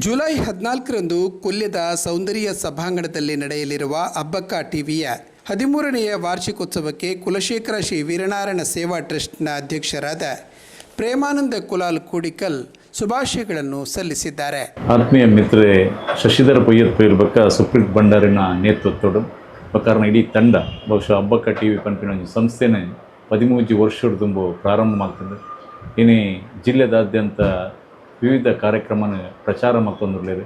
July 14ರಂದು ಕೊಲ್ಯದ ಸೌಂದರ್ಯ ಸಭಾಂಗಣದಲ್ಲಿ ನಡೆಯಲಿರುವ ಅಬ್ಬಕ್ಕ ಟಿವಿಯ 13ನೆಯ ವಾರ್ಷಿಕೋತ್ಸವಕ್ಕೆ ಕುಲಶೇಖರ ಶ್ರೀ ವೀರನಾರಾಯಣ ಸೇವಾ ಟ್ರಸ್ಟ್ನ ಅಧ್ಯಕ್ಷರಾದ ಪ್ರೇಮಾನಂದ ಕುಲಾಲ್ ಕೂಡಿಕಲ್ ಶುಭಾಶಯಗಳನ್ನು ಸಲ್ಲಿಸಿದ್ದಾರೆ. ಆತ್ಮೀಯ ಮಿತ್ರರೇ, ಶಶಿಧರ ಪೊಯ್ಯತ್ ಪೈರ್ಬಕ್ಕ ಸುಪ್ರೀತ್ ಭಂಡಾರಿನ ನೇತೃತ್ವಡು ಕಾರಣ ಇಡೀ ತಂಡ ಬಹುಶಃ ಅಬ್ಬಕ್ಕ ಟಿವಿ ಪಂಪಿನ ಸಂಸ್ಥೆನೇ 13 ವರ್ಷದ ತುಂಬು ಪ್ರಾರಂಭ ಮಾಡ್ತದೆ. ಇನ್ನೇ ಜಿಲ್ಲೆದಾದ್ಯಂತ ವಿವಿಧ ಕಾರ್ಯಕ್ರಮ ಪ್ರಚಾರ ಮಾಡ್ಕೊಂಡಿರಲಿದೆ.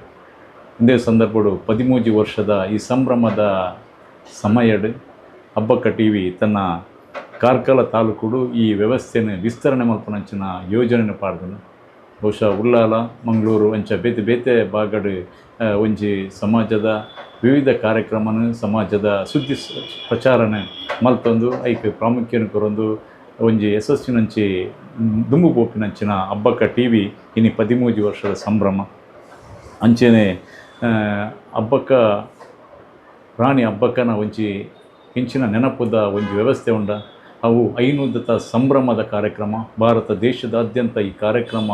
ಇದೇ ಸಂದರ್ಭಡು 13 ವರ್ಷದ ಈ ಸಂಭ್ರಮದ ಸಮಯಡು ಅಬ್ಬಕ್ಕ ಟಿವಿ ತನ್ನ ಕಾರ್ಕಳ ತಾಲೂಕುಡು ಈ ವ್ಯವಸ್ಥೆಯನ್ನು ವಿಸ್ತರಣೆ ಮಲ್ಪನಂಚಿನ ಯೋಜನೆ ಪಾಡ್ದನು. ಬಹುಶಃ ಉಳ್ಳಾಲ ಮಂಗಳೂರು ಅಂಚ ಬೇತೆ ಬೇತೆ ಬಾಗಡು ಒಂಜಿ ಸಮಾಜದ ವಿವಿಧ ಕಾರ್ಯಕ್ರಮನ ಸಮಾಜದ ಸುದ್ದಿ ಪ್ರಚಾರನೆ ಮಲ್ತೊಂದು ಐಕೆ ಪ್ರಾಮುಖ್ಯನ ಕೊರೊಂದು ಒಂಜಿ ಯಶಸ್ಸಿನಂಚಿ ದುಂಬು ಪೋಪಿನಂಚಿನ ಅಬ್ಬಕ್ಕ ಟಿವಿ ಇನ್ನು 13 ವರ್ಷದ ಸಂಭ್ರಮ. ಅಂಚೆನೆ ಅಬ್ಬಕ್ಕ ರಾಣಿ ಅಬ್ಬಕ್ಕನ ಒಂಜಿ ಹೆಂಚಿನ ನೆನಪುದ ಒಂಜಿ ವ್ಯವಸ್ಥೆ ಉಂಡ. ಅವು ಐನುದ್ದತ ಸಂಭ್ರಮದ ಕಾರ್ಯಕ್ರಮ ಭಾರತ ದೇಶದಾದ್ಯಂತ ಈ ಕಾರ್ಯಕ್ರಮ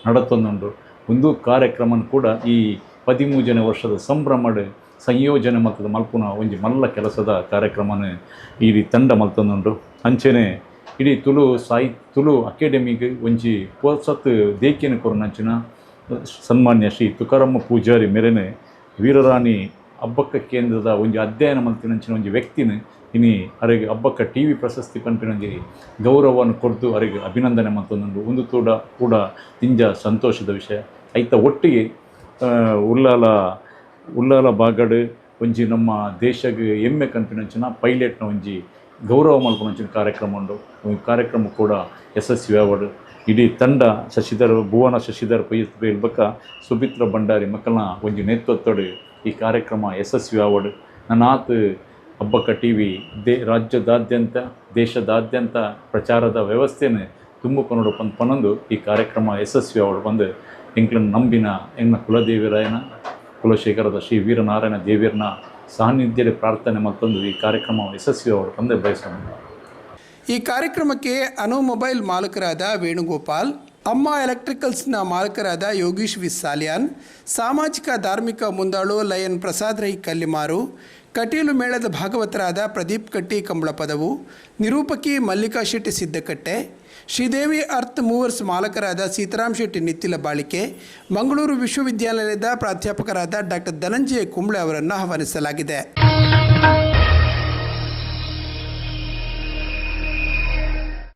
ನಡತೊಂದುಂಡು. ಒಂದು ಕಾರ್ಯಕ್ರಮ ಕೂಡ ಈ 13ನೇ ವರ್ಷದ ಸಂಭ್ರಮದ ಸಂಯೋಜನೆ ಮಲ್ತದ ಮಲ್ಪುನ ಒಂಜಿ ಮಲ್ಲ ಕೆಲಸದ ಕಾರ್ಯಕ್ರಮನ ಈ ತಂಡ ಮಲ್ತೊಂದುಂಡು. ಅಂಚೆನೆ ಇಡೀ ತುಳು ಅಕಾಡೆಮಿಗೆ ಒಂಜಿ ಪೋಸತ್ ದೇಕಿನ ಕೊರನಂಚಿನ ಸನ್ಮಾನ್ಯ ಶ್ರೀ ತುಕಾರಮ್ಮ ಪೂಜಾರಿ ಮೇರೆನೆ ವೀರರಾಣಿ ಅಬ್ಬಕ್ಕ ಕೇಂದ್ರದ ಒಂಜಿ ಅಧ್ಯಯನ ಮಲ್ತಿನಂಚಿನ ಒಂಜಿ ವ್ಯಕ್ತಿನ ಇನಿ ಅವರಿಗೆ ಅಬ್ಬಕ್ಕ ಟಿವಿ ಪ್ರಶಸ್ತಿ ಪಂಪಿನೊಂಜಿ ಗೌರವವನ್ನು ಕೊಡ್ದು ಅವರಿಗೆ ಅಭಿನಂದನೆ ಮತ್ತೊಂದು ಒಂದು ಕೂಡ ತಿಂಜ ಸಂತೋಷದ ವಿಷಯ. ಐತ ಒಟ್ಟಿಗೆ ಉಳ್ಳಾಲ ಬಾಗಡು ಒಂಜಿ ನಮ್ಮ ದೇಶಗೆ ಹೆಮ್ಮೆ ಕನ್ಪಿನಂಚಿನ ಪೈಲಟ್ನ ಒಂಜಿ ಗೌರವ ಮಲ್ಪನಂಚಿನ ಕಾರ್ಯಕ್ರಮ ಉಂಡು. ಈ ಕಾರ್ಯಕ್ರಮ ಕೂಡ ಯಶಸ್ವಿ ಆವಡು. ಇಡೀ ತಂಡ ಭುವನ ಶಶಿಧರ ಪೈಲ್ಬಕ್ಕ ಸುಮಿತ್ರ ಭಂಡಾರಿ ಮಕ್ಕಳನ್ನ ಒಂಜಿ ನೇತೃತ್ವಡು ಈ ಕಾರ್ಯಕ್ರಮ ಯಶಸ್ವಿ ಆವಡು. ನನ್ನಾತ್ ಅಬ್ಬಕ್ಕ ಟಿವಿ ರಾಜ್ಯದಾದ್ಯಂತ ದೇಶದಾದ್ಯಂತ ಪ್ರಚಾರದ ವ್ಯವಸ್ಥೆಯನ್ನು ತುಂಬಿಕೊಂಡು ಪನ್ನೊಂದು ಈ ಕಾರ್ಯಕ್ರಮ ಯಶಸ್ವಿ ಆವಡು ಬಂದು ಎಂಕ್ಲನ್ನು ನಂಬಿನ ಎನ್ನ ಕುಲದೇವಿರಾಯನ ಕುಲಶೇಖರದ ಶ್ರೀ ವೀರನಾರಾಯಣ ದೇವಿಯರ್ನ ಸಾನ್ನಿಧ್ಯದ ಪ್ರಾರ್ಥನೆ ಮತ್ತೊಂದು ಈ ಕಾರ್ಯಕ್ರಮ ಯಶಸ್ವಿ ಆವಡು ಬಂದು ಬಯಸೋಣ. ಈ ಕಾರ್ಯಕ್ರಮಕ್ಕೆ ಅನು ಮೊಬೈಲ್ ಮಾಲಕರಾದ ವೇಣುಗೋಪಾಲ್, ಅಮ್ಮ ಎಲೆಕ್ಟ್ರಿಕಲ್ಸ್ನ ಮಾಲಕರಾದ ಯೋಗೀಶ್ ವಿ ಸಾಲಿಯಾನ್, ಸಾಮಾಜಿಕ ಧಾರ್ಮಿಕ ಮುಂದಾಳು ಲಯನ್ ಪ್ರಸಾದ್ ರೈ ಕಲ್ಲಿಮಾರು, ಕಟೀಲು ಮೇಳದ ಭಾಗವತರಾದ ಪ್ರದೀಪ್ ಕಟ್ಟಿ ಕಂಬಳಪದವು, ನಿರೂಪಕಿ ಮಲ್ಲಿಕಾ ಶೆಟ್ಟಿ ಸಿದ್ದಕಟ್ಟೆ, ಶ್ರೀದೇವಿ ಅರ್ತ್ ಮೂವರ್ಸ್ ಮಾಲಕರಾದ ಸೀತಾರಾಮ್ ಶೆಟ್ಟಿ ನಿತ್ತಿಲ ಬಾಳಿಕೆ, ಮಂಗಳೂರು ವಿಶ್ವವಿದ್ಯಾಲಯದ ಪ್ರಾಧ್ಯಾಪಕರಾದ ಡಾಕ್ಟರ್ ಧನಂಜಯ ಕುಂಬ್ಳೆ ಅವರನ್ನು ಆಹ್ವಾನಿಸಲಾಗಿದೆ.